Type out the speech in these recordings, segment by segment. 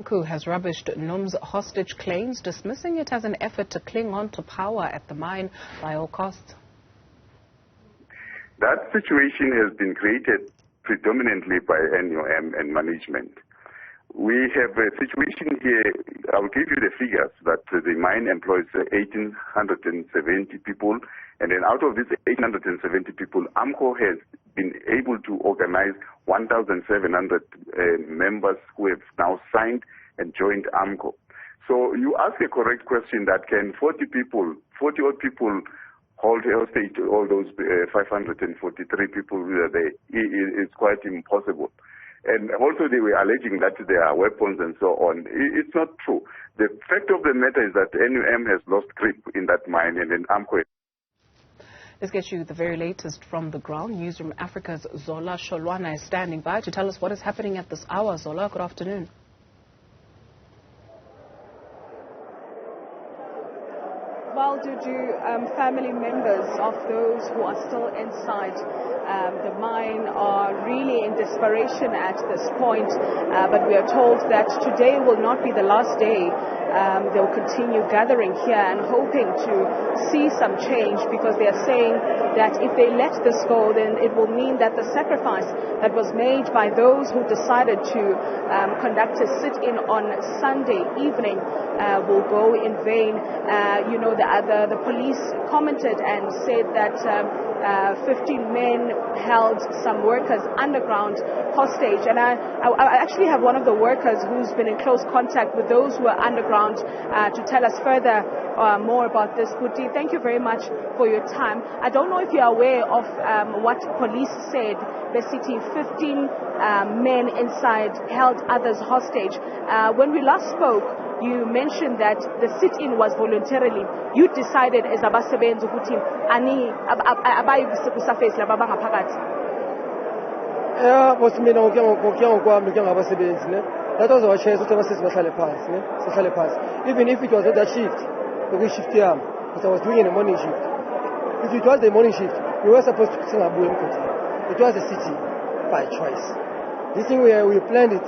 Amcu has rubbished Num's hostage claims, dismissing it as an effort to cling on to power at the mine by all costs. That situation has been created predominantly by NUM and management. We have a situation here, I'll give you the figures, that the mine employs 1,870 people, and then out of these 870 people, Amcu has been able to organize 1,700 members who have now signed and joined Amcu. So you ask a correct question that can 40 odd people hold hostage all those 543 people there. It's quite impossible. And also they were alleging that there are weapons and so on. It's not true. The fact of the matter is that NUM has lost grip in that mine, and then Amcu. Let's get you the very latest from the ground. Newzroom Africa's Zola Sholwana is standing by to tell us what is happening at this hour. Zola, good afternoon. Well, family members of those who are still inside the mine are really in desperation at this point, but we are told that today will not be the last day. They'll continue gathering here and hoping to see some change, because they are saying that if they let this go, then it will mean that the sacrifice that was made by those who decided to conduct a sit-in on Sunday evening will go in vain. The police commented and said that 15 men held some workers underground hostage, and I actually have one of the workers who's been in close contact with those who are underground to tell us further more about this. Buti, thank you very much for your time. I don't know if you're aware of what police said. The city, 15 men inside held others hostage. When we last spoke, you mentioned that the sit-in was voluntarily. You decided as abasebenzi ukuthi ani abayi kusafesi laba bangaphakathi. Boss mina ngokwami njengabasebenzi ne. That was our choice ukuthi abasisi bahlale phansi ne. Sihlale phansi. Even if it was not that shift, the shift yami, because I was doing a morning shift. If it was the morning shift, we were supposed to sing Abu Mkoti. It was the city by choice. This thing we planned it,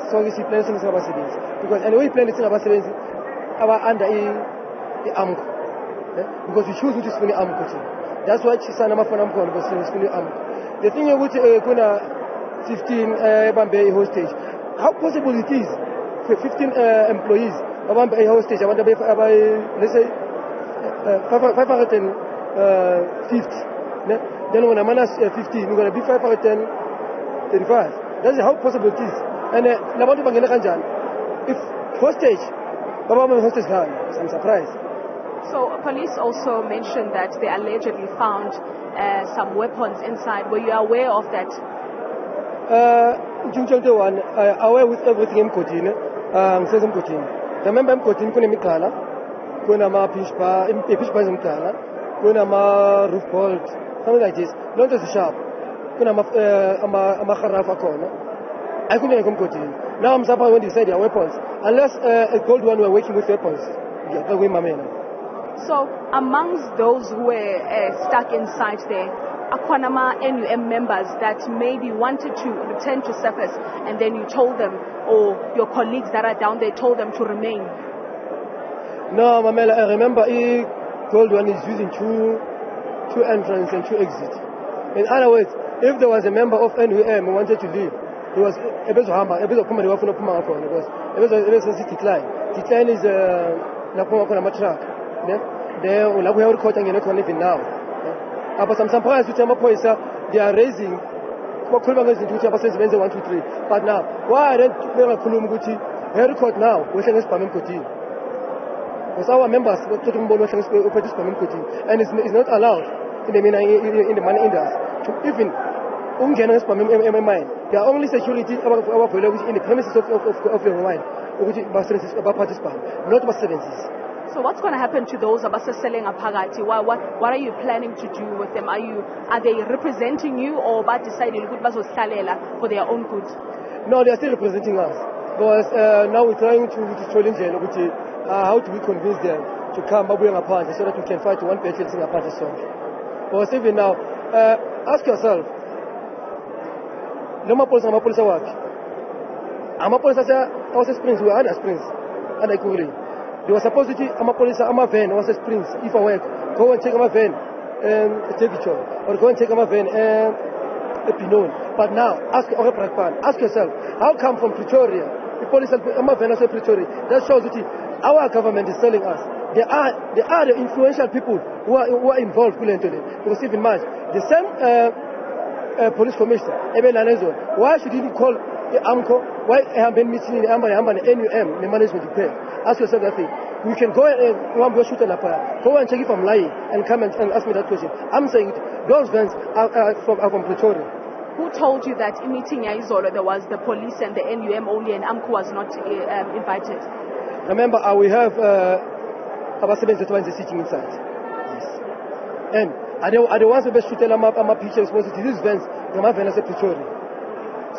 so we planned things about savings. Because and we planned it about savings under the Amcu. Because we choose which is funny Amcu. That's why she said I'm for Amcu because it's funny Amcu. The thing which kuna 15 Bambe hostage. How possible it is for 15 employees Bambe hostage? I want to be let's say 550. Then when I'm minus 15, we're going to be 535. That's how possible it is. And if hostage, I'm surprised. So police also mentioned that they allegedly found some weapons inside. Were you aware of that? Aware with everything in Kotin. Says in Kotin. Remember in Kotin, Kunamikala, Kunama Pishpa, Pishpa Zimkala, Kunama roof bolt, something like this. Not just sharp. I couldn't come Kotin. Now I'm surprised when they say they are weapons. Unless a gold one were working with weapons. So amongst those who were stuck inside there, Akwanama NUM members that maybe wanted to return to surface, and then you told them, or your colleagues that are down there told them to remain? No, Mamela, I remember gold one is using two entrance and two exit. In other words, if there was a member of NUM who wanted to leave, he was able to hammer, able to come and open up because it was a decline. Decline is a track. They will have even now. But I'm surprised with they are raising 1, 2, 3. But now, why don't they record now? We're saying because our members were talking about and it's not allowed in the money industry to even they are only security in the premises of your mine, which is about participants, not services. So what's going to happen to those selling a pagati? What are you planning to do with them? Are they representing you, or about deciding for their own good? No, they are still representing us. Because now we're trying to challenge them. How do we convince them to come up with a party so that we can fight one person in a party song? Because even now, ask yourself, Amapolice was Springs, we were under Springs, under Kuri. They were supposed to Amapolice, van was Springs. If I work, go and take my van, Tevicho, or go and take my van, Pinon. But now, ask yourself, how come from Pretoria, the police van was Pretoria? That shows that our government is telling us there are the influential people who are involved because even much the same police commissioner, why should he call the Amcu? Why have been meeting in NUM, the management repair? Ask yourself that thing. You can go and go and check if I'm lying and come and ask me that question. I'm saying those vans are from Pretoria. Who told you that in meeting Zola there was the police and the NUM only and Amcu was not invited? Remember, we have our students that were sitting inside. Yes. And I don't want to shoot my picture exposed to these vans.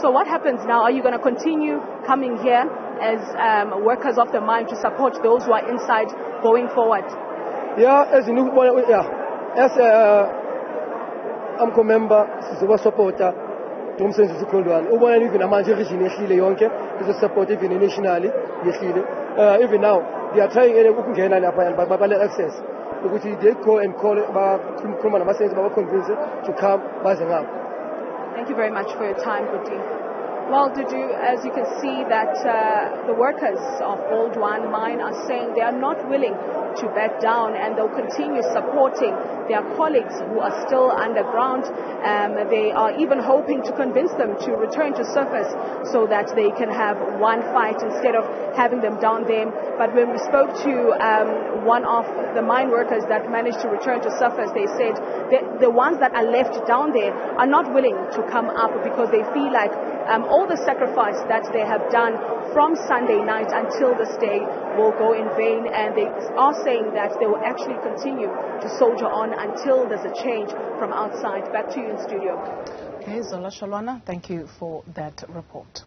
So what happens now? Are you going to continue coming here as workers of the mine to support those who are inside going forward? Yeah, as you know, as Amcu member, sizoba supporter Domsenzi Sholwana. Ubona even amanje region yehlile yonke, is support even nationally yehlile. Even now they are trying ukungena lapha babale access. Ukuthi they go and call bakhuluma namasenzi babaconvince to come baze ngapha. Thank you very much for your time, Guti. Well, Dudu, as you can see that the workers of Old One Mine are saying they are not willing to back down and they'll continue supporting their colleagues who are still underground. They are even hoping to convince them to return to surface so that they can have one fight instead of having them down there. But when we spoke to one of the mine workers that managed to return to surface, they said the ones that are left down there are not willing to come up because they feel like all the sacrifice that they have done from Sunday night until this day will go in vain, and they are saying that they will actually continue to soldier on until there's a change from outside. Back to you in studio. Okay, Zola, Sholwana, thank you for that report.